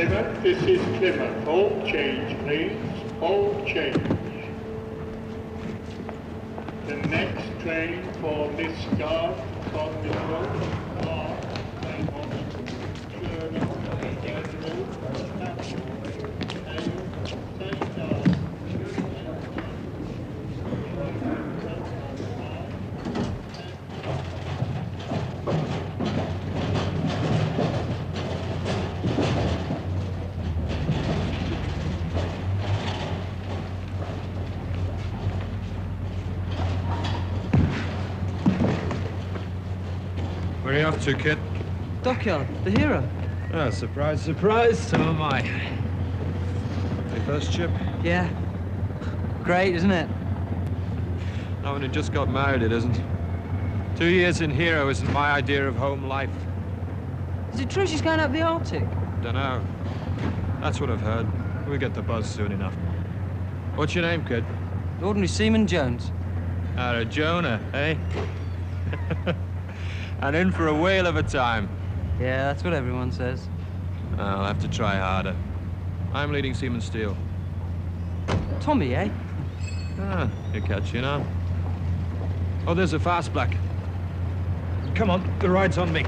Plymouth, this is Plymouth. All change, please. All change. The next train for Miss Guard on the road are Where are you off to, kid? Dockyard, the hero. Oh, surprise, surprise, so am I. Your first ship? Yeah. Great, isn't it? Not when you just got married, it isn't. 2 years in Hero isn't my idea of home life. Is it true she's going up the Arctic? Dunno. That's what I've heard. We'll get the buzz soon enough. What's your name, kid? Ordinary Seaman Jones. Jonah, eh? And in for a whale of a time. Yeah, that's what everyone says. I'll have to try harder. I'm leading Seaman Steele. Tommy, eh? Ah, you catch, you know. Oh, there's a fast black. Come on, the ride's on me.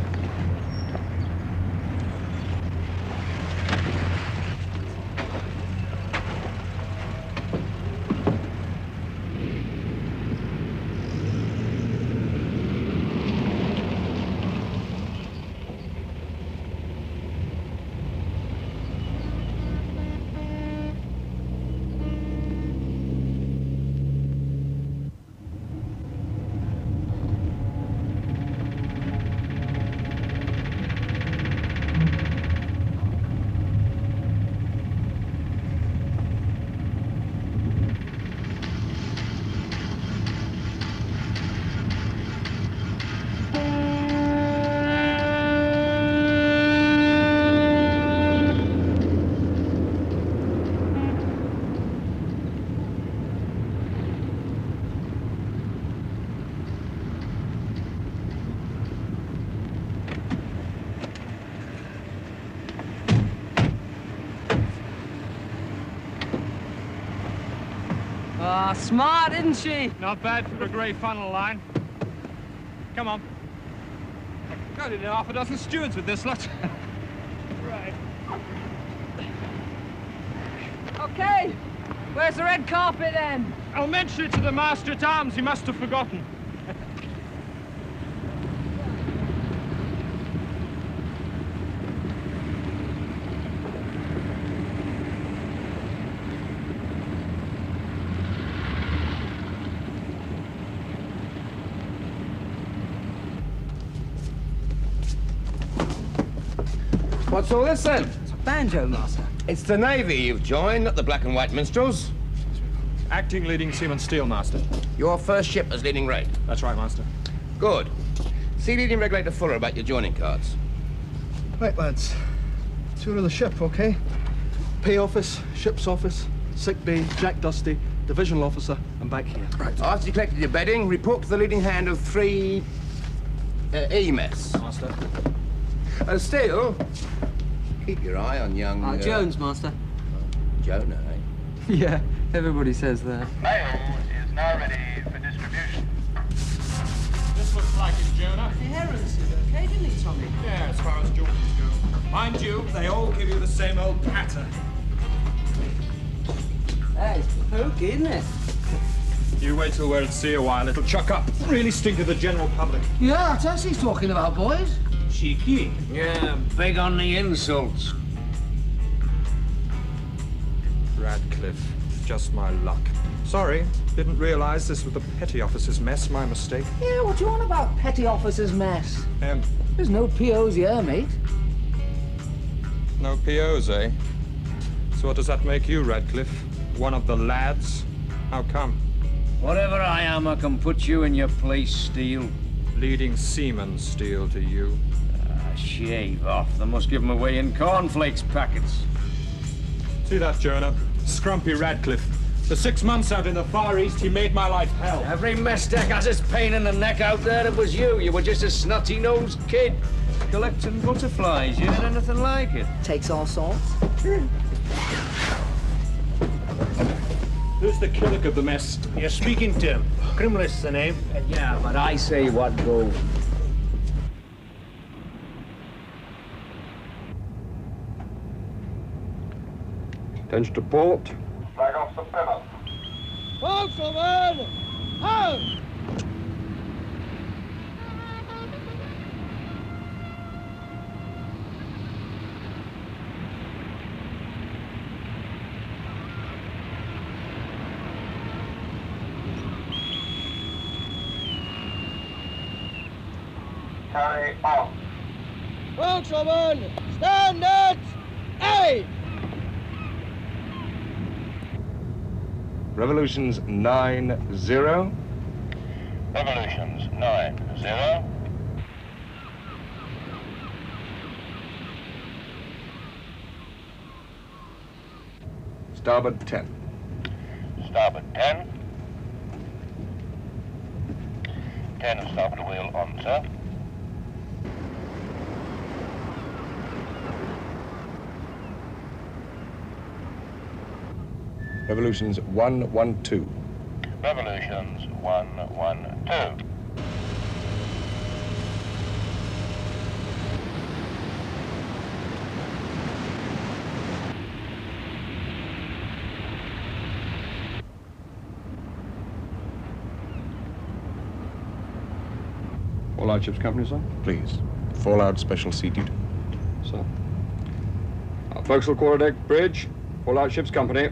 Smart, isn't she? Not bad for a grey funnel line. Come on. Got in half a dozen stewards with this lot. Right. Okay. Where's the red carpet then? I'll mention it to the master at arms. He must have forgotten. What's all this, then? It's a banjo, Master. It's the Navy you've joined, not the black and white minstrels. Acting leading Seaman Steele, Master. Your first ship as leading rate. That's right, Master. Good. See leading regulator Fuller about your joining cards. Right, lads. Tour of the ship, OK? Pay office, ship's office, sick bay, Jack Dusty, divisional officer, and back here. Right. After you collected your bedding, report to the leading hand of 3... E-mess. Master. Steele, keep your eye on young... Jones, Master. Jonah, eh? Yeah, everybody says that. Mail is now ready for distribution. This looks like it, Jonah. The herons did okay, didn't he, Tommy? Yeah, as far as Jordans go. Mind you, they all give you the same old patter. Hey, it's pokey, isn't it? You wait till we're at sea a while, it'll chuck up. Really stink to the general public. Yeah, that's us he's talking about, boys. Cheeky. Yeah, big on the insults. Radcliffe, just my luck. Sorry, didn't realize this was the petty officer's mess, my mistake. Yeah, what you on about, petty officer's mess? There's no POs here, mate. No POs, eh? So what does that make you, Radcliffe? One of the lads? How come? Whatever I am, I can put you in your place, Steele. Leading Seaman Steele to you. Shave off. They must give him away in cornflakes packets. See that, Jonah? Scrumpy Radcliffe. For 6 months out in the Far East, he made my life hell. Every mess deck has its pain in the neck out there. It was you. You were just a snotty-nosed kid. collecting butterflies. You heard anything like it? Takes all sorts. Who's the killick of the mess? You're speaking to him. Grimless the name. Yeah, but I say what goes. Attention to port. Flag off the Plymouth. Foxelman! Out! Carry on. Foxelman! Stand at 8! Revolutions 9-0. Revolutions 9-0. Starboard 10. Starboard 10. 10 of starboard wheel on, sir. Revolutions 1-1-2. Revolutions 1-1-2. All out ships company, sir? Please. Fallout Special Sea Duty. Sir. Forecastle quarterdeck bridge. All out ships company.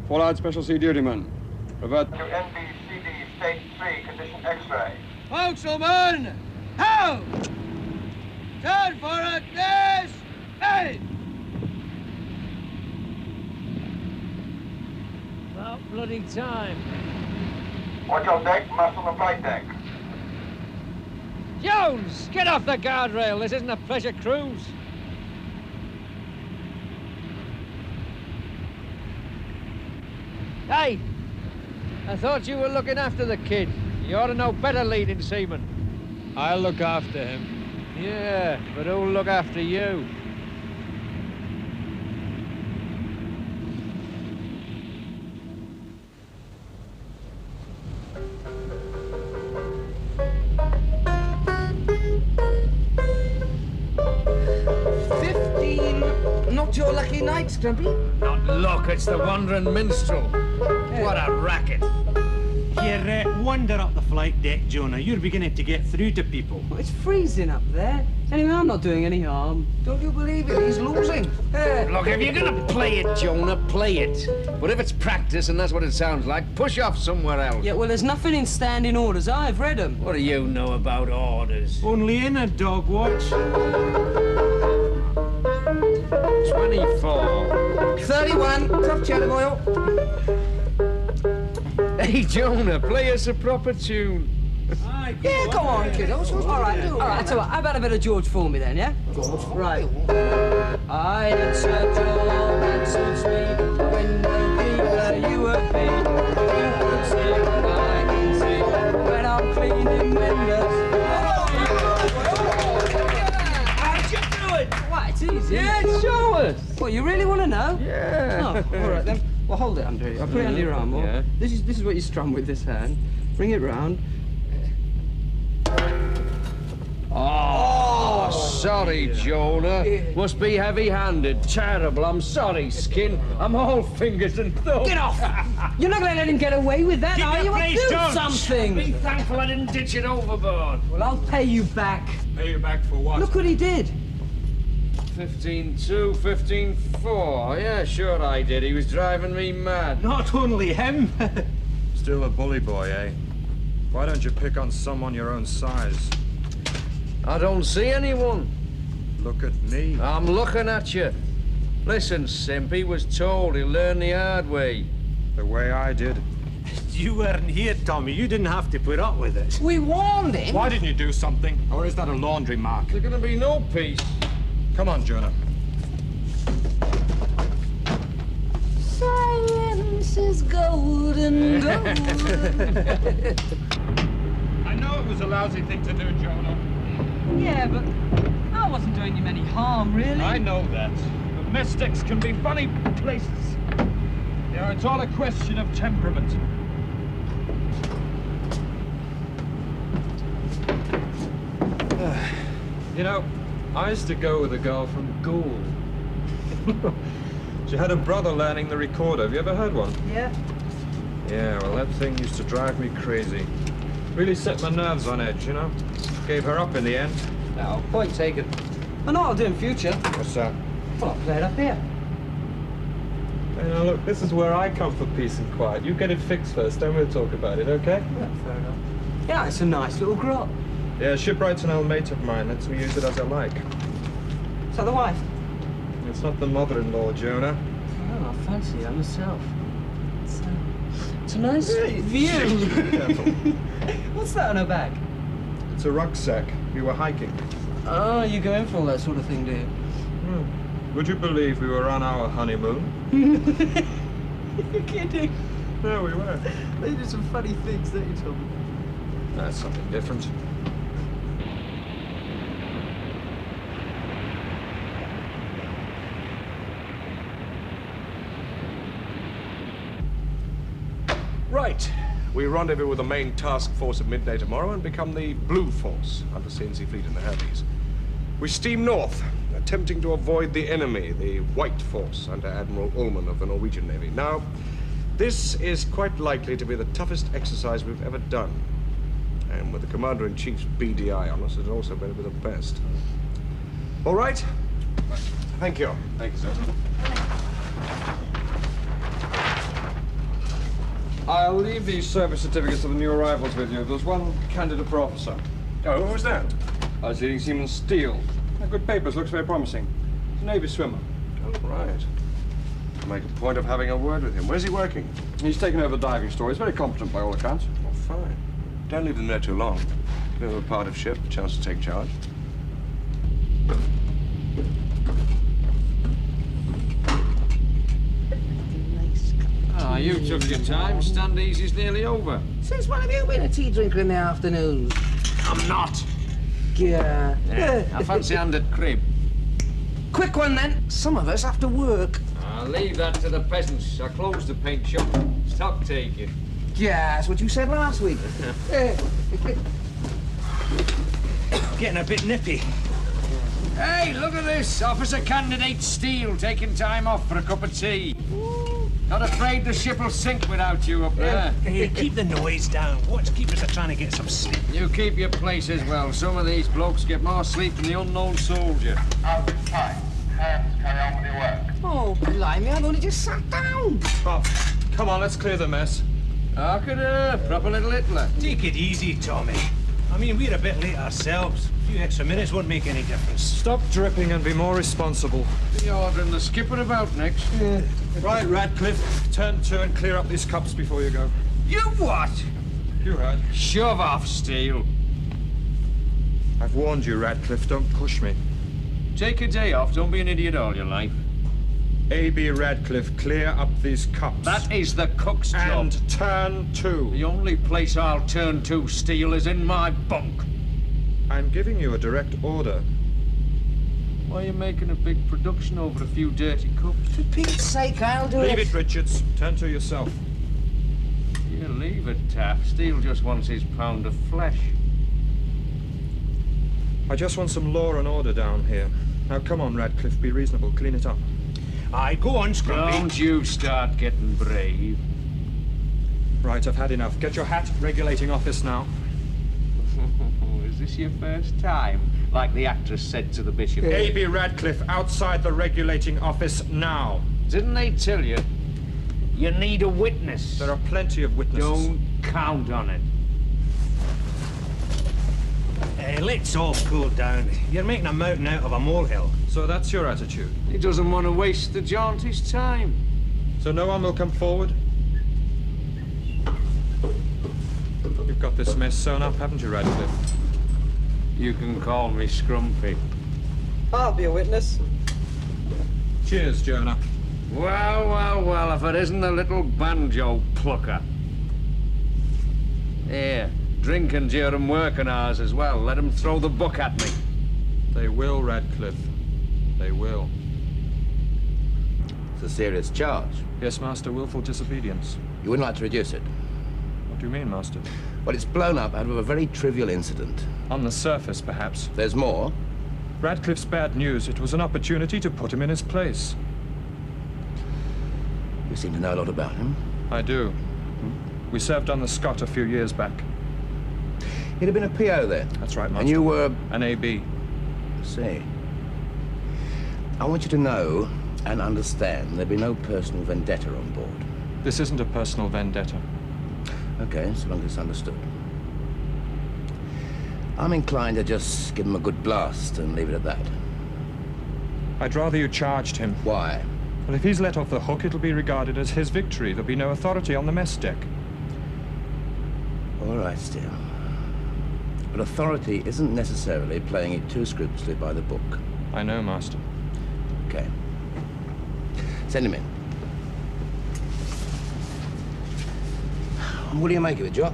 Fallout Special Sea Duty man. Revert. To NBCD State 3, condition X-ray. Foxelman! Out! Turn for a dash! 8! About bloody time. Watch on deck, mast on the flight deck. Jones, get off the guardrail. This isn't a pleasure cruise. Hey, I thought you were looking after the kid. You ought to know better, leading seaman. I'll look after him. Yeah, but who'll look after you? Not your lucky night, Stumpy. Not luck, it's the Wandering Minstrel. What a racket. Here, wander up the flight deck, Jonah. You're beginning to get through to people. Well, it's freezing up there. Anyway, I'm not doing any harm. Don't you believe it? He's losing. Look, if you're gonna play it, Jonah, play it. But if it's practice and that's what it sounds like, push off somewhere else. Yeah, well, there's nothing in standing orders. I've read them. What do you know about orders? Only in a dog watch. 24. 31. Tough cheddar oil. Hey, Jonah, play us a proper tune. Yeah, go on, kiddo. All right, that's all right. How about a bit of George for me then, yeah? Right. I it's a job that suits me. When no people you would be. You could see what I can see. When I'm cleaning windows. How'd you do it? What, it's easy. Yeah, show us. What, you really want to know? Yeah. Oh, all right then. Well, hold it under you. I'll put it under your arm. Yeah. This is what you strum with this hand. Bring it round. Oh, sorry, Jonah. Must be heavy-handed. Terrible. I'm sorry, Skin. I'm all fingers and thumbs. Get off! You're not going to let him get away with that, Keep are your you? place, Do George. something! Be thankful I didn't ditch it overboard. Well, I'll pay you back. Pay you back for what? Look what he did. 15-2, 15-4. Yeah, sure I did. He was driving me mad. Not only him. Still a bully boy, eh? Why don't you pick on someone your own size? I don't see anyone. Look at me. I'm looking at you. Listen, Simp, he was told he'll learn the hard way. The way I did. You weren't here, Tommy. You didn't have to put up with it. We warned him. Why didn't you do something? Or is that a laundry mark? There's gonna be no peace. Come on, Jonah. Silence is golden gold. was a lousy thing to do, Jonah. Yeah, but I wasn't doing him any harm, really. I know that. But mess decks can be funny places. Yeah, it's all a question of temperament. You know, I used to go with a girl from Gould. She had a brother learning the recorder. Have you ever heard one? Yeah. Yeah, well, that thing used to drive me crazy. Really set my nerves on edge, you know? Gave her up in the end. No, point taken. I know what I'll do in future. What's that? Well, I'll play it up here. Hey, now look, this is where I come for peace and quiet. You get it fixed first, then we'll talk about it, okay? Yeah, fair enough. Yeah, it's a nice little grot. Yeah, Shipwright's an old mate of mine. Lets me use it as I like. Is that the wife? It's not the mother-in-law, Jonah. Oh, I fancy her myself. It's a nice view. What's that on her back? It's a rucksack. We were hiking. Oh, you go in for all that sort of thing, do you? Would you believe we were on our honeymoon? You're kidding. No, we were. They did some funny things, don't you, Tom? That's something different. Right. We rendezvous with the main task force at midday tomorrow and become the Blue Force under CNC Fleet in the Hermes. We steam north, attempting to avoid the enemy, the White Force, under Admiral Ullman of the Norwegian Navy. Now, this is quite likely to be the toughest exercise we've ever done. And with the Commander-in-Chief's BDI on us, it's also better be the best. All right? Thank you. Thank you, sir. I'll leave these service certificates of the new arrivals with you. There's one candidate for officer. Oh, who was that? I was leading Seaman Steele. Good papers, looks very promising. He's a Navy swimmer. Oh, right. I'll make a point of having a word with him. Where's he working? He's taken over the diving store. He's very competent by all accounts. Oh, fine. Don't leave them there too long. Give him a part of ship, a chance to take charge. Ah, you took your time. Stand easy's nearly over. Since when have you been a tea drinker in the afternoon? I'm not. Yeah. I fancy hand at crib. Quick one, then. Some of us have to work. I'll leave that to the peasants. I closed the paint shop. Stock taking. Yeah, that's what you said last week. Getting a bit nippy. Hey, look at this. Officer Candidate Steele taking time off for a cup of tea. Not afraid the ship will sink without you up there. Hey, keep the noise down. What's keep us trying to get some sleep? You keep your place as well. Some of these blokes get more sleep than the unknown soldier. Out of time. Hands, carry on with your work. Oh, blimey, I've only just sat down. Bob, come on, let's clear the mess. Look at her, proper little Hitler. Take it easy, Tommy. I mean, we're a bit late ourselves. A few extra minutes won't make any difference. Stop dripping and be more responsible. Be ordering the skipper about next. Right, Radcliffe, turn to and clear up these cups before you go. You what? You heard. Shove off, Steele. I've warned you, Radcliffe, don't push me. Take a day off, don't be an idiot all your life. A.B. Radcliffe, clear up these cups. That is the cook's job. And turn to. The only place I'll turn to, Steele, is in my bunk. I'm giving you a direct order. Why are you making a big production over a few dirty cups? For Pete's sake, I'll do it. Leave it, Richards. Turn to yourself. You leave it, Taff. Steele just wants his pound of flesh. I just want some law and order down here. Now, come on, Radcliffe, be reasonable. Clean it up. Aye, go on, Scrumpy. Don't you start getting brave. Right, I've had enough. Get your hat, regulating office now. Is this your first time? Like the actress said to the bishop. A.B. Radcliffe, outside the regulating office now. Didn't they tell you? You need a witness. There are plenty of witnesses. Don't count on it. Let's all cool down. You're making a mountain out of a molehill. So that's your attitude? He doesn't want to waste the jaunty's time. So no one will come forward? You've got this mess sewn up, haven't you, Radcliffe? You can call me Scrumpy. I'll be a witness. Cheers, Jonah. Well, well, well, if it isn't the little banjo plucker. Here, drinking during working hours as well. Let them throw the book at me. They will, Radcliffe. They will. It's a serious charge. Yes, Master. Willful disobedience. You wouldn't like to reduce it? What do you mean, Master? Well, it's blown up out of a very trivial incident. On the surface, perhaps. There's more? Radcliffe's bad news. It was an opportunity to put him in his place. You seem to know a lot about him. I do. We served on the Scott a few years back. He'd have been a PO there. That's right, Master. And you were... An AB. I see. I want you to know and understand there'd be no personal vendetta on board. This isn't a personal vendetta. Okay, so long as it's understood. I'm inclined to just give him a good blast and leave it at that. I'd rather you charged him. Why? Well, if he's let off the hook, it'll be regarded as his victory. There'll be no authority on the mess deck. All right, still. But authority isn't necessarily playing it too scrupulously by the book. I know, Master. Okay. Send him in. What do you make of it, Jock?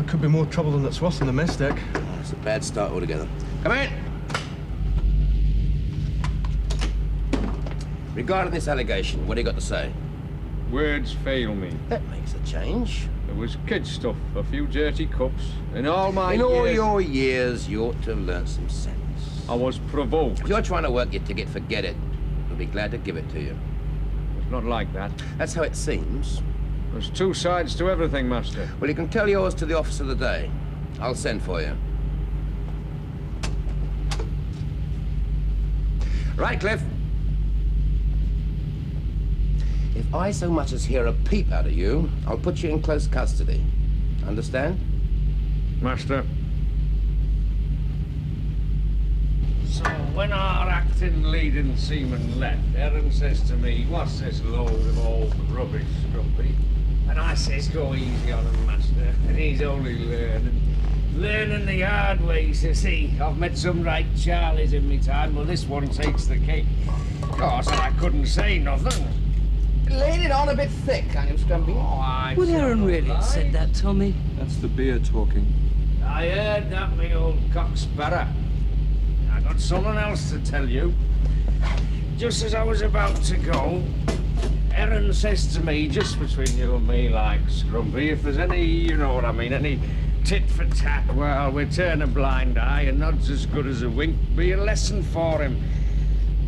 Could be more trouble than it's worth on the mess deck. It's a bad start altogether. Come in! Regarding this allegation, what do you got to say? Words fail me. That makes a change. There was kid stuff, a few dirty cups. In all my In years... all your years, you ought to have learned some sense. I was provoked. If you're trying to work your ticket, forget it. We'll be glad to give it to you. It's not like that. That's how it seems. There's two sides to everything, Master. Well, you can tell yours to the officer of the day. I'll send for you. Right, Cliff. If I so much as hear a peep out of you, I'll put you in close custody. Understand? Master. So, when our acting leading seaman left, Erin says to me, "What's this load of old rubbish, Scrumpy?" And I says, "Go easy on him, Master." And he's only learning the hard way, says he. "I've met some right Charlies in me time, but this one takes the cake." Of course, I couldn't say nothing. Laid it on a bit thick, can't you, Scrumpy? Oh, Would Aaron really have said that, Tommy? That's the beer talking. I heard that, me old cocksparrow. I got something else to tell you. Just as I was about to go, Erin says to me, just between you and me, like, Scrumpy, if there's any, you know what I mean, any tit for tat, well, we turn a blind eye, and nod's as good as a wink. Be a lesson for him.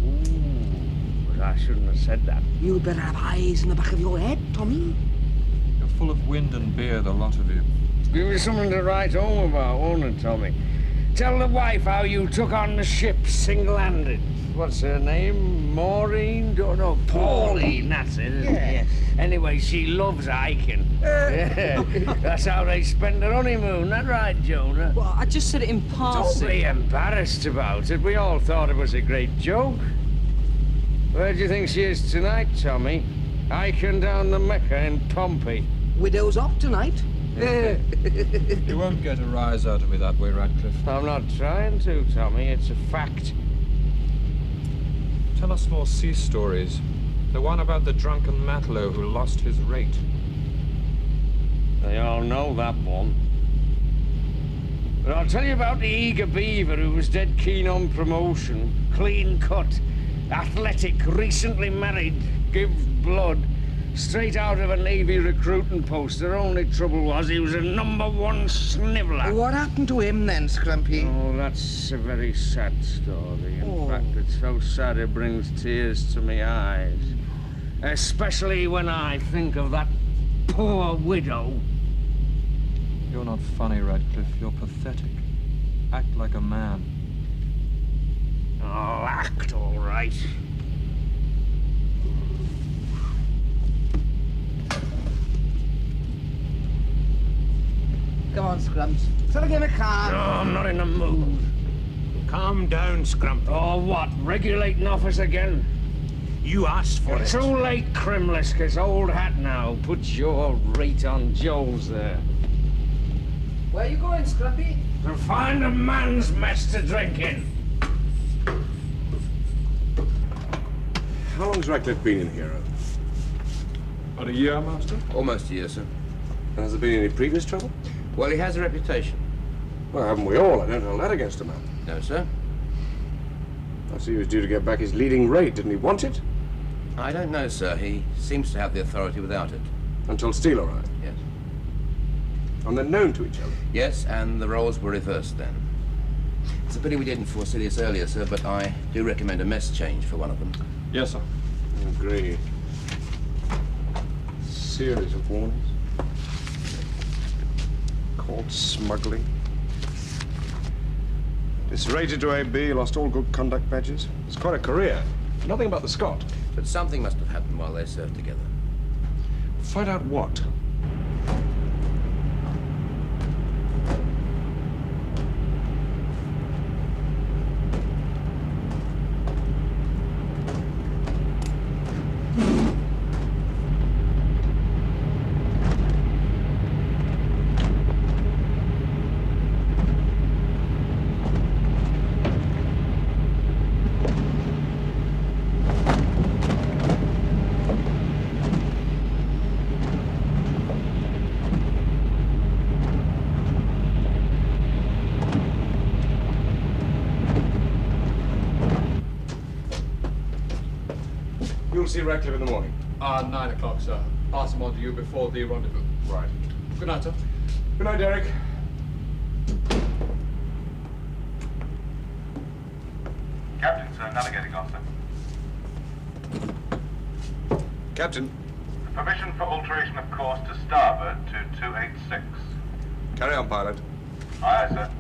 Ooh, but I shouldn't have said that. You'd better have eyes in the back of your head, Tommy. You're full of wind and beer, the lot of you. Give me something to write home about, won't it, Tommy? Tell the wife how you took on the ship single-handed. What's her name? Maureen? Don't know. Pauline, that's it, isn't it? Yeah. Anyway, she loves hiking. Yeah. That's how they spend their honeymoon. That right, Jonah? Well, I just said it in passing. Don't be embarrassed about it. We all thought it was a great joke. Where do you think she is tonight, Tommy? Hiking down the Mecca in Pompey. Widow's off tonight. You won't get a rise out of me that way, Radcliffe. I'm not trying to, Tommy. It's a fact. Tell us more sea stories. The one about the drunken matelot who lost his rate. They all know that one. But I'll tell you about the eager beaver who was dead keen on promotion. Clean cut, athletic, recently married, gives blood. Straight out of a Navy recruiting post. The only trouble was he was a #1 sniveller. What happened to him then, Scrumpy? Oh, that's a very sad story. In fact, it's so sad it brings tears to my eyes. Especially when I think of that poor widow. You're not funny, Radcliffe. You're pathetic. Act like a man. I'll act all right. Come on, Scrumps. Shall I get a car? No, I'm not in the mood. Calm down, Scrumpy. Oh, what? Regulating office again? You asked for it. Too late, Crimlisk. Old hat now. Put your rate on Joel's there. Where are you going, Scrumpy? To find a man's mess to drink in. How long's Radcliffe been in here? About a year, Master? Almost a year, sir. And has there been any previous trouble? Well, he has a reputation. Well, haven't we all? I don't hold that against a man. No, sir. I see he was due to get back his leading rate. Didn't he want it? I don't know, sir. He seems to have the authority without it. Until Steele arrived? Yes. And they're known to each other? Yes, and the roles were reversed then. It's a pity we didn't foresee this earlier, sir, but I do recommend a mess change for one of them. Yes, sir. Agreed. Series of warnings. Caught smuggling. Disrated to AB, lost all good conduct badges. It's quite a career. Nothing about the Scot. But something must have happened while they served together. Find out what? You'll see Ratcliffe in the morning. 9 o'clock, sir. Pass him on to you before the rendezvous. Right. Good night, sir. Good night, Derek. Captain, sir, navigating officer. Captain. Permission for alteration of course to starboard to 286. Carry on, pilot. Aye, sir.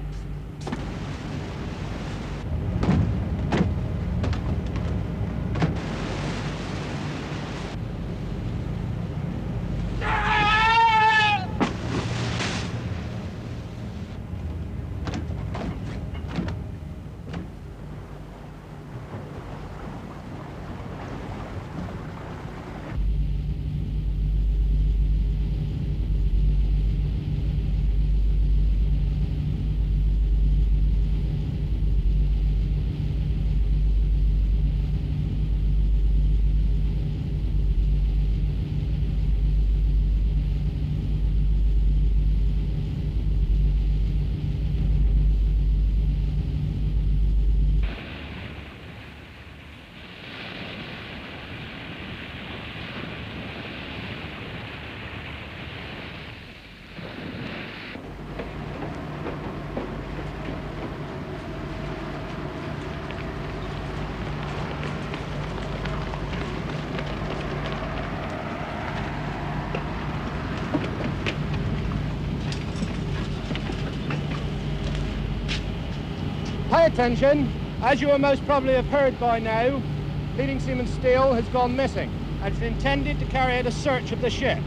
Pay attention. As you will most probably have heard by now, leading seaman Steele has gone missing and is intended to carry out a search of the ship.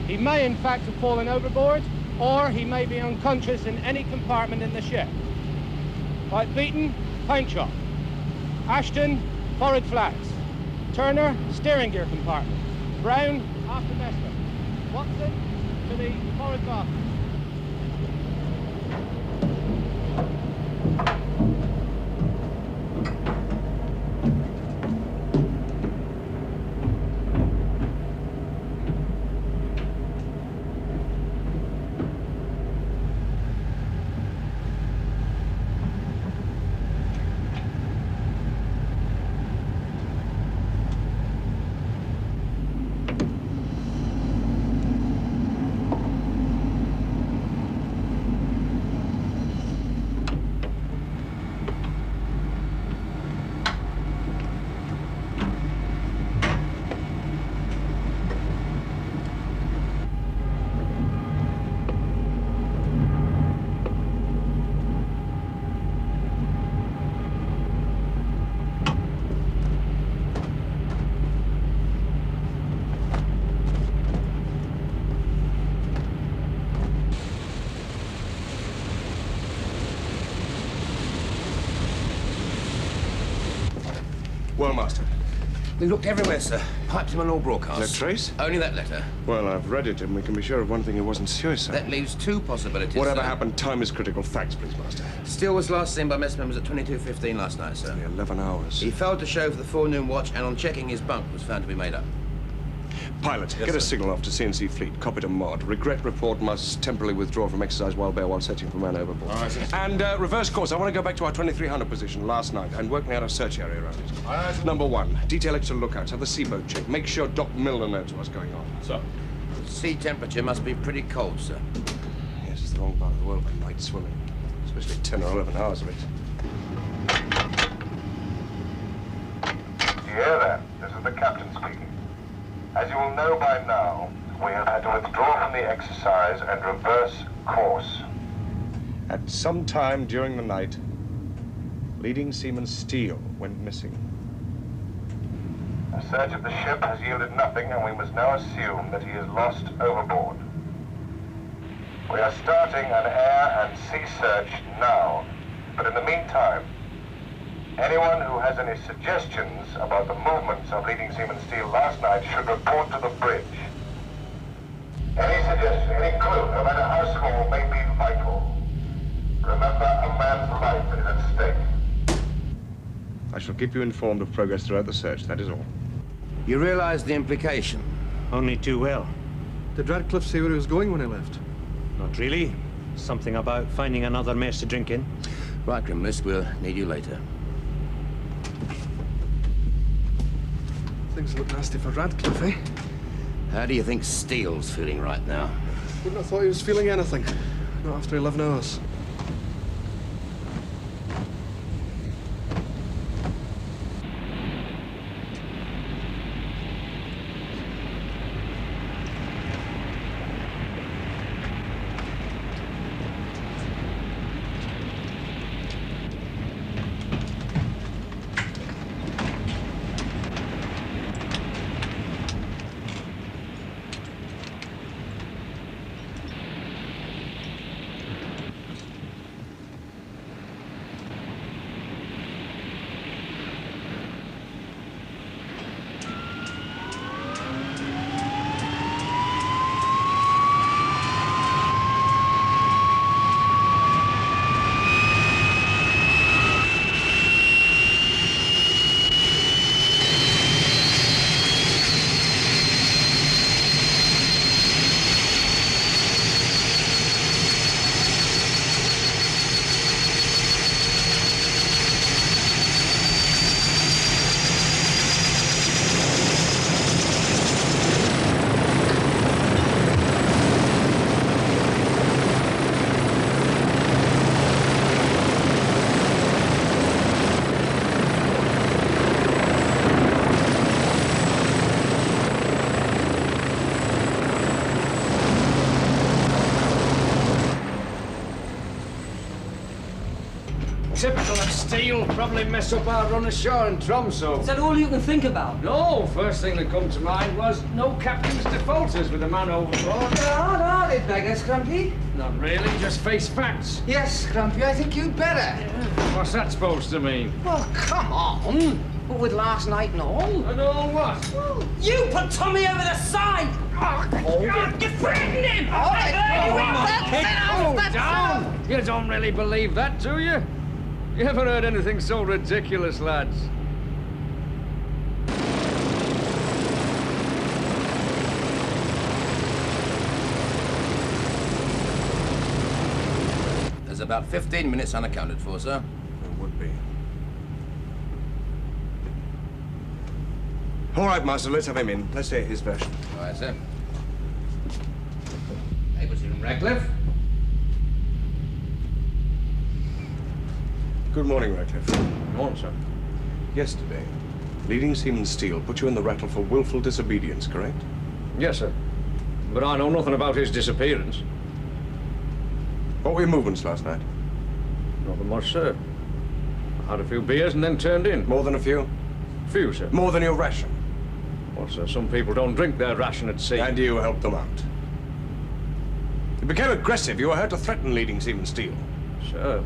He may in fact have fallen overboard, or he may be unconscious in any compartment in the ship. Right, Beaton, paint shop. Ashton, forward flaps. Turner, steering gear compartment. Brown, after messman. Watson, to the forward box. Well, Master. We looked everywhere, sir. Piped him on all broadcasts. No trace? Only that letter. Well, I've read it, and we can be sure of one thing: it wasn't suicide. That leaves two possibilities. Whatever sir. happened, time is critical. Facts, please, Master. Steele was last seen by mess members at 22:15 last night, sir. Only 11 hours. He failed to show for the forenoon watch, and on checking his bunk was found to be made up. Pilot, Yes, get a sir. signal off to CNC Fleet. Copy to Mod. Regret report must temporarily withdraw from exercise while searching for man overboard. Aye, sir. And reverse course. I want to go back to our 2300 position last night and work out a search area around it. Aye, sir. Number 1, detail extra lookouts. Have the Seaboat check. Make sure Doc Milner knows what's going on. Sir. Sea temperature must be pretty cold, sir. Yes, it's the wrong part of the world for night swimming. Especially 10 or 11 hours of it. You hear that? This is the captain speaking. As you will know by now, we have had to withdraw from the exercise and reverse course. At some time during the night, leading seaman Steele went missing. A search of the ship has yielded nothing, and we must now assume that he is lost overboard. We are starting an air and sea search now, but in the meantime, anyone who has any suggestions about the movements of leading seaman Steele last night should report to the bridge. Any suggestion, any clue, no matter how small, may be vital. Remember, a man's life is at stake. I shall keep you informed of progress throughout the search, that is all. You realize the implication? Only too well. Did Radcliffe say where he was going when he left? Not really. Something about finding another mess to drink in. Right, Grimlist, we'll need you later. Things look nasty for Radcliffe, eh? How do you think Steele's feeling right now? Wouldn't have thought he was feeling anything. Not after 11 hours. Typical of Steele, probably mess up our run ashore in Tromso. Is that all you can think about? No, first thing that come to mind was no captain's defaulters with a man overboard. Are they beggars, Crumpy? Not really, just face facts. Yes, Crumpy, I think you'd better. What's that supposed to mean? Well, come on. What with last night and all? And all what? Well, you put Tommy over the side! Oh, God, you threatened him! All right, down! You don't really believe that, do you? You haven't heard anything so ridiculous, lads. There's about 15 minutes unaccounted for, sir. There would be. All right, Master, let's have him in. Let's hear his version. All right, sir. Ableton Radcliffe. Good morning, Radcliffe. Good morning, sir. Yesterday, leading seaman Steele put you in the rattle for willful disobedience, correct? Yes, sir. But I know nothing about his disappearance. What were your movements last night? Nothing much, sir. I had a few beers and then turned in. More than a few? Few, sir. More than your ration? Well, sir, some people don't drink their ration at sea. And you helped them out. You became aggressive. You were heard to threaten leading seaman Steele. Sir.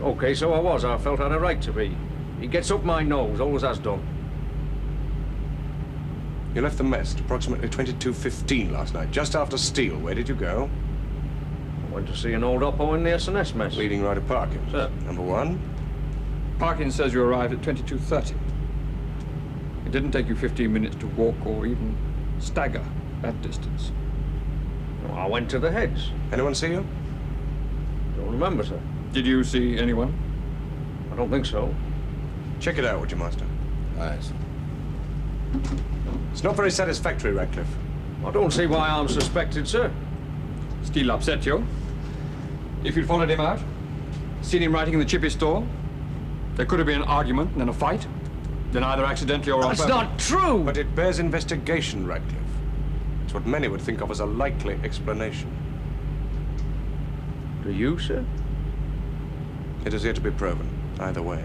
Okay, so I was. I felt I had a right to be. He gets up my nose, always has done. You left the mess at approximately 22:15 last night, just after Steele. Where did you go? I went to see an old oppo in the S&S mess. Leading right to Parkins. Sir. Number 1. Parkins says you arrived at 22:30. It didn't take you 15 minutes to walk or even stagger at distance. Well, I went to the heads. Anyone see you? Don't remember, sir. Did you see anyone? I don't think so. Check it out, would you, Master? Aye, sir. It's not very satisfactory, Ratcliffe. I don't see why I'm suspected, sir. Steele upset you. If you'd followed him out, seen him writing in the chippy store, there could have been an argument and then a fight. Then either accidentally or on That's purpose. not true! But it bears investigation, Ratcliffe. It's what many would think of as a likely explanation. Do you, sir? It is yet to be proven, either way.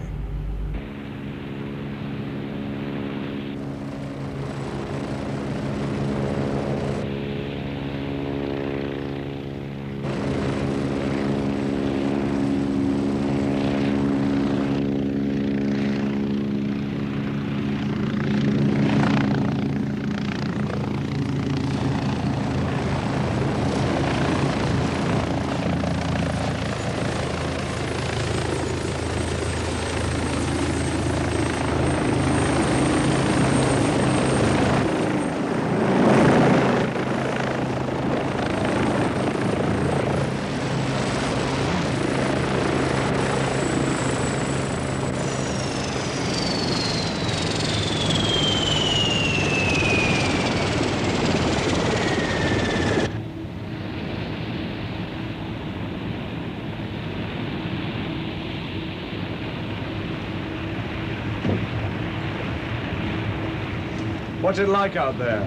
What's it like out there?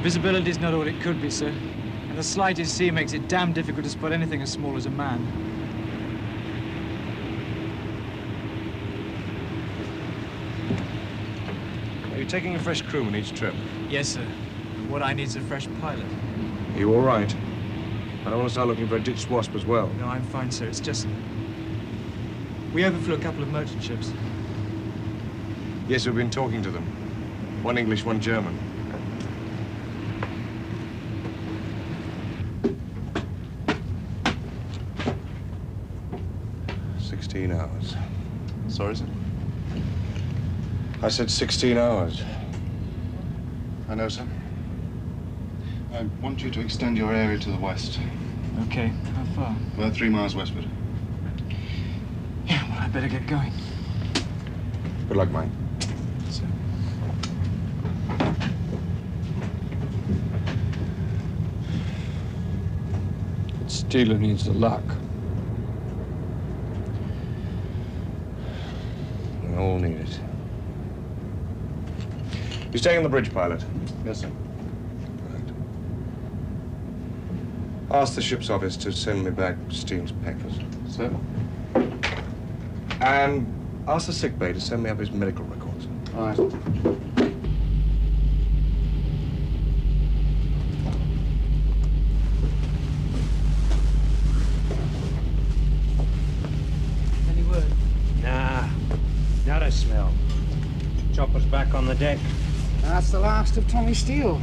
Visibility's not what it could be, sir. And the slightest sea makes it damn difficult to spot anything as small as a man. Are you taking a fresh crewman each trip? Yes, sir. What I need is a fresh pilot. Are you all right? I don't want to start looking for a ditched wasp as well. No, I'm fine, sir. It's just... we overflew a couple of merchant ships. Yes, we've been talking to them. One English, one German. $16 hours. Sorry, sir? I said 16 hours. I know, sir. I want you to extend your area to the west. Okay, how far? About 3 miles westward. Yeah, well, I better get going. Good luck, Mike. Sir. Steele needs the luck. We all need it. You staying on the bridge, pilot? Yes, sir. Right. Ask the ship's office to send me back Steele's papers. Sir? And ask the sick bay to send me up his medical records. All right. Any word? Nah, not a smell. Chopper's back on the deck. That's the last of Tommy Steele.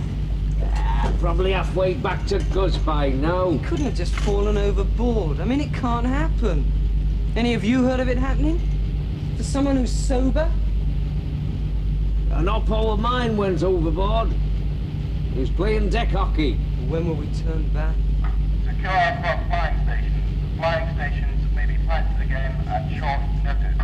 Probably halfway back to Gus by now. He couldn't have just fallen overboard. I mean, it can't happen. Any of you heard of it happening? For someone who's sober? An oppo of mine went overboard. He was playing deck hockey. When will we turn back? Secure across flying stations. Flying stations may be planned for the game at short notice.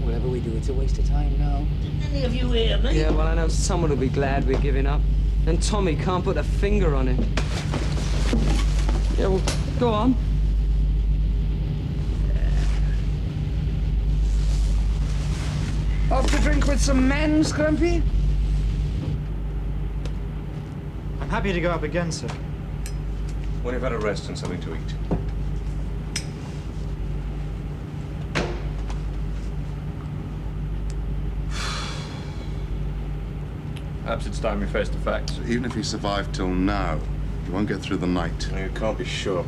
Whatever we do, it's a waste of time now. Did any of you hear me? Yeah, well, I know someone will be glad we're giving up. And Tommy can't put a finger on it. Yeah, well, go on. Off to drink with some men, Scrumpy? I'm happy to go up again, sir. When you've had a rest and something to eat. Perhaps it's time we faced the facts. Even if he survived till now, he won't get through the night. You can't be sure.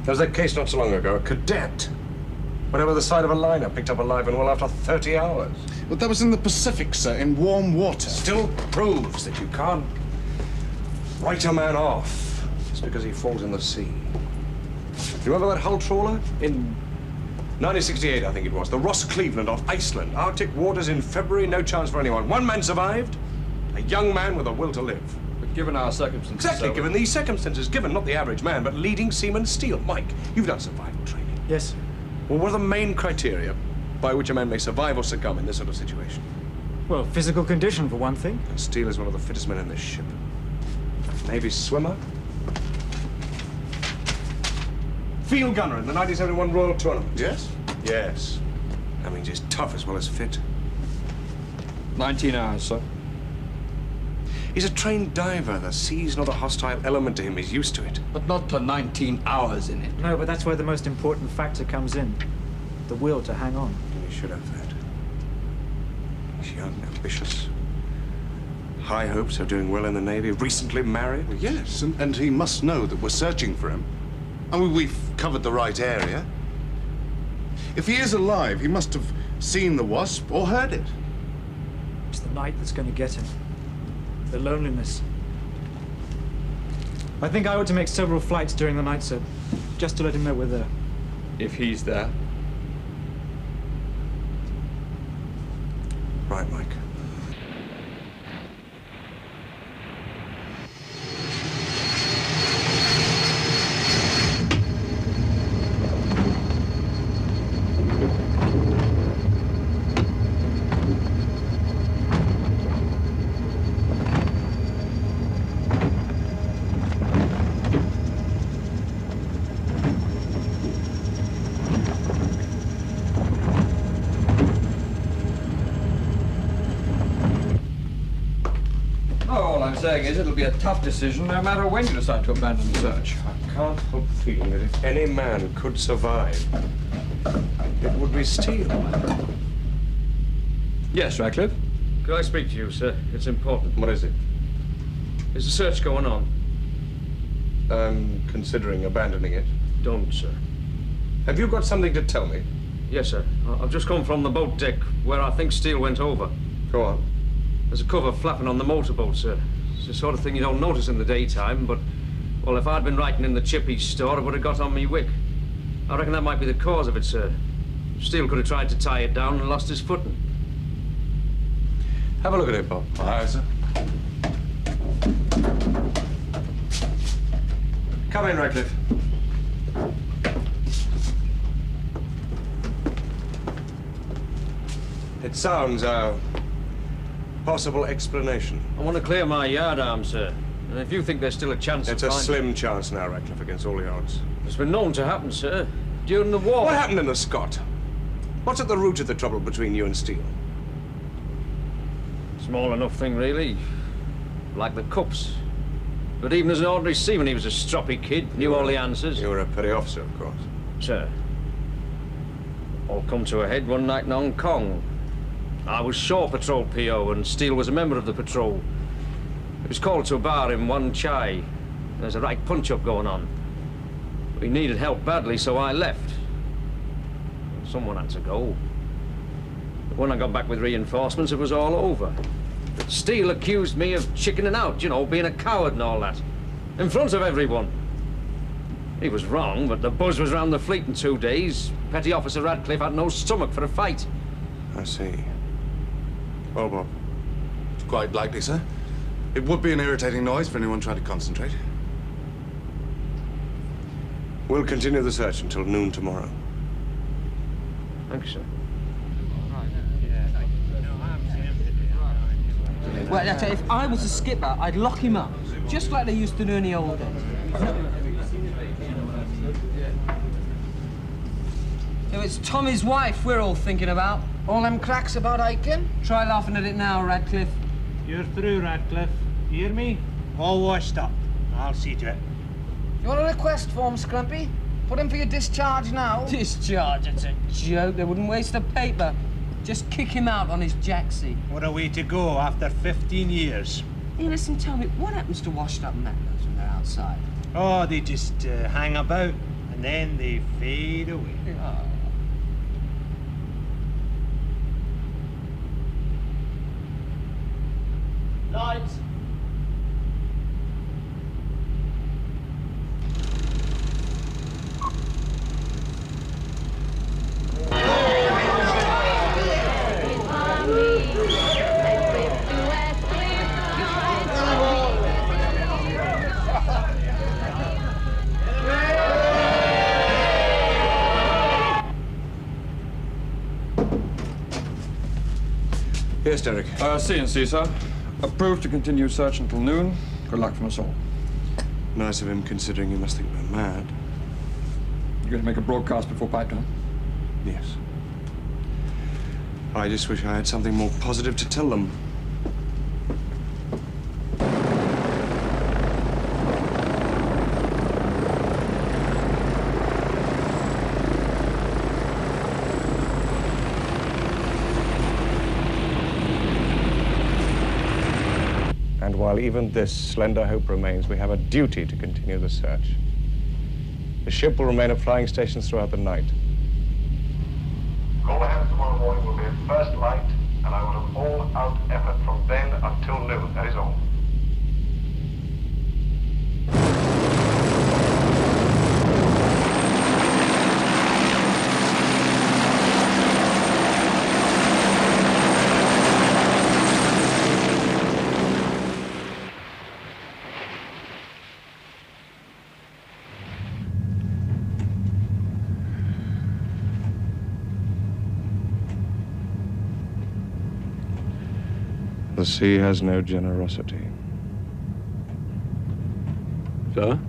There was that case not so long ago, a cadet went over the side of a liner, picked up alive and well after 30 hours. But that was in the Pacific, sir, in warm water. Still proves that you can't write a man off just because he falls in the sea. You remember that hull trawler in 1968, I think it was, the Ross Cleveland off Iceland, Arctic waters in February, no chance for anyone. One man survived, A young man with a will to live. But given our circumstances... Exactly, sir, given these circumstances. Given not the average man, but leading seaman Steele. Mike, you've done survival training. Yes. Well, what are the main criteria by which a man may survive or succumb in this sort of situation? Well, physical condition, for one thing. And Steele is one of the fittest men in this ship. Navy swimmer. Field gunner in the 1971 Royal Tournament. Yes? Yes. That means he's tough as well as fit. 19 hours, sir. He's a trained diver. The sea's not a hostile element to him. He's used to it. But not to 19 hours in it. No, but that's where the most important factor comes in. The will to hang on. And he should have that. He's young, ambitious. High hopes of doing well in the Navy. Recently married. Well, yes, and he must know that we're searching for him. I mean, we've covered the right area. If he is alive, he must have seen the Wasp or heard it. It's the night that's going to get him. The loneliness. I think I ought to make several flights during the night, sir, just to let him know we're there. If he's there. Right, Mike. Saying is it'll be a tough decision no matter when you decide to abandon the search. I can't help feeling that if any man could survive, it would be Steele. Yes, Radcliffe? Could I speak to you, sir? It's important. What is it? Is the search going on? I'm considering abandoning it. Don't, sir. Have you got something to tell me? Yes, sir. I've just come from the boat deck where I think Steele went over. Go on. There's a cover flapping on the motorboat, sir. It's the sort of thing you don't notice in the daytime, but, well, if I'd been writing in the chippy store, it would have got on me wick. I reckon that might be the cause of it, sir. Steele could have tried to tie it down and lost his footing. Have a look at it, Bob. Aye, sir. Come in, Radcliffe. It sounds a possible explanation. I want to clear my yardarm, sir. And if you think there's still a chance It's a slim chance now, Radcliffe, against all the odds. It's been known to happen, sir. During the war... What happened in the Scot? What's at the root of the trouble between you and Steele? Small enough thing, really. Like the cups. But even as an ordinary seaman, he was a stroppy kid, knew all the answers. You were a petty officer, of course. Sir. All come to a head one night in Hong Kong. I was shore patrol PO, and Steele was a member of the patrol. He was called to a bar in Wan Chai. There's a right punch-up going on. We needed help badly, so I left. Someone had to go. But when I got back with reinforcements, it was all over. But Steele accused me of chickening out, you know, being a coward and all that. In front of everyone. He was wrong, but the buzz was round the fleet in 2 days. Petty Officer Radcliffe had no stomach for a fight. I see. Well, Bob. It's quite likely, sir. It would be an irritating noise for anyone trying to concentrate. We'll continue the search until noon tomorrow. Thank you, sir. Well, I tell you, if I was a skipper, I'd lock him up, just like they used to do in the old days. So it's Tommy's wife we're all thinking about. All them cracks about Aiken? Try laughing at it now, Radcliffe. You're through, Radcliffe. You hear me? All washed up. I'll see to it. You want a request form, Scrumpy? Put in for your discharge now. Discharge? It's a joke. They wouldn't waste the paper. Just kick him out on his jacksie. What a way to go after 15 years. Hey, listen, tell me, what happens to washed-up members when they're outside? Oh, they just hang about, and then they fade away. Oh. Lights. Yes, Derek. C&C, sir. Approved to continue search until noon. Good luck from us all. Nice of him, considering you must think we're mad. You going to make a broadcast before pipe time? Yes. I just wish I had something more positive to tell them. And while even this slender hope remains, we have a duty to continue the search. The ship will remain at flying stations throughout the night. Call ahead tomorrow morning will be at first light, and I will have all-out effort from then until noon. That is all. The sea has no generosity. Sir?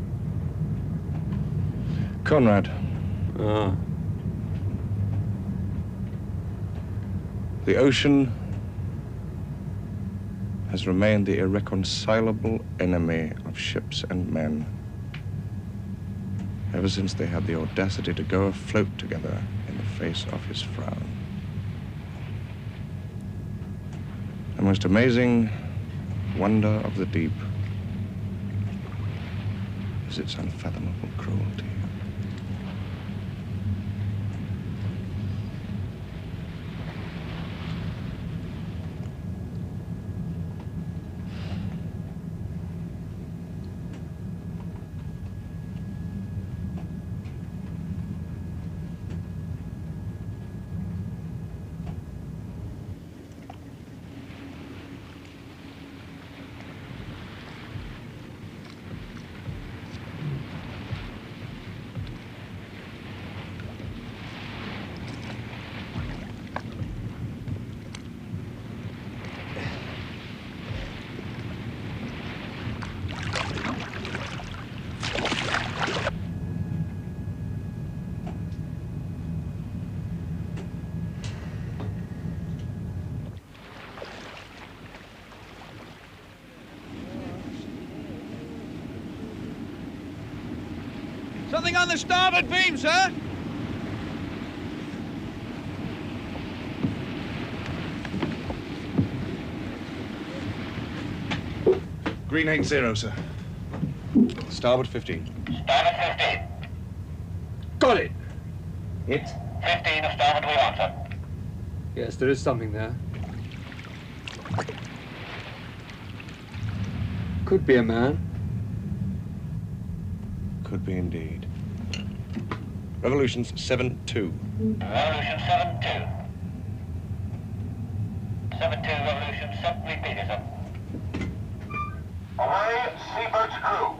Conrad. Ah. The ocean has remained the irreconcilable enemy of ships and men ever since they had the audacity to go afloat together in the face of his frown. The most amazing wonder of the deep is its unfathomable cruelty. Something on the starboard beam, sir. Green 80, sir. Starboard 15. Starboard 15. Got it. Hit. 15 of starboard we want, sir. Yes, there is something there. Could be a man. Could be indeed. Revolutions 7-2. Revolution 7-2. 7-2 revolution, repeat it, sir. Away, Seaboat's crew.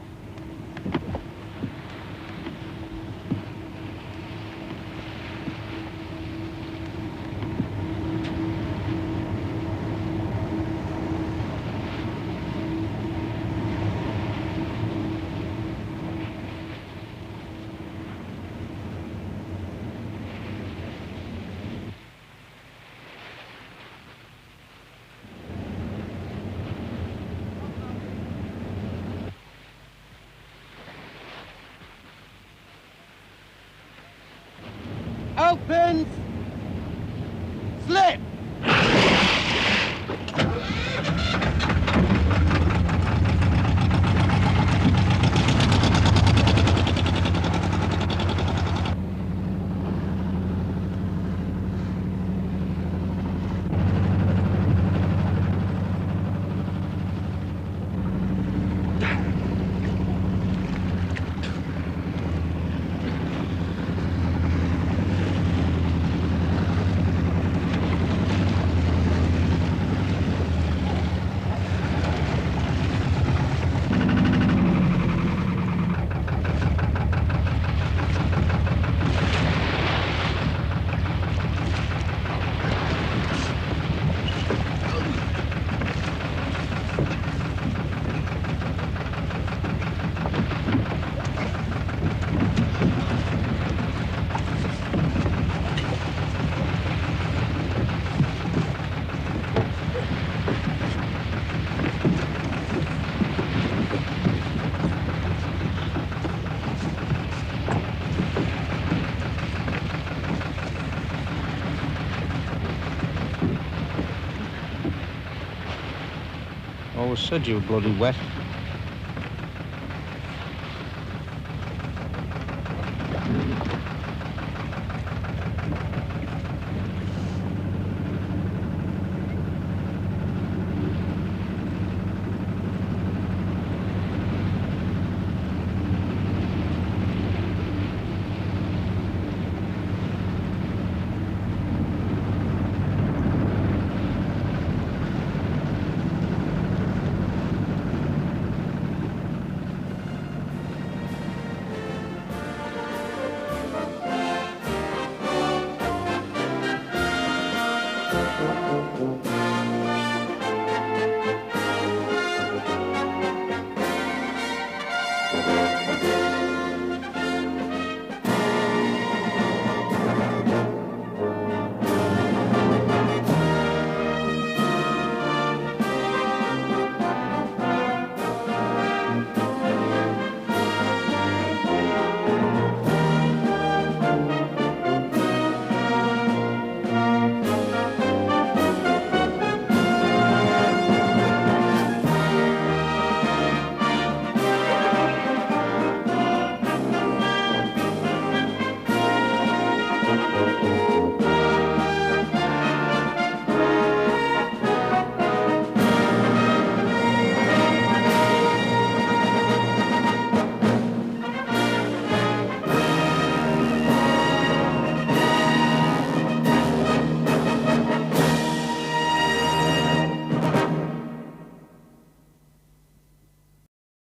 Open! Slip! Always said you were bloody wet.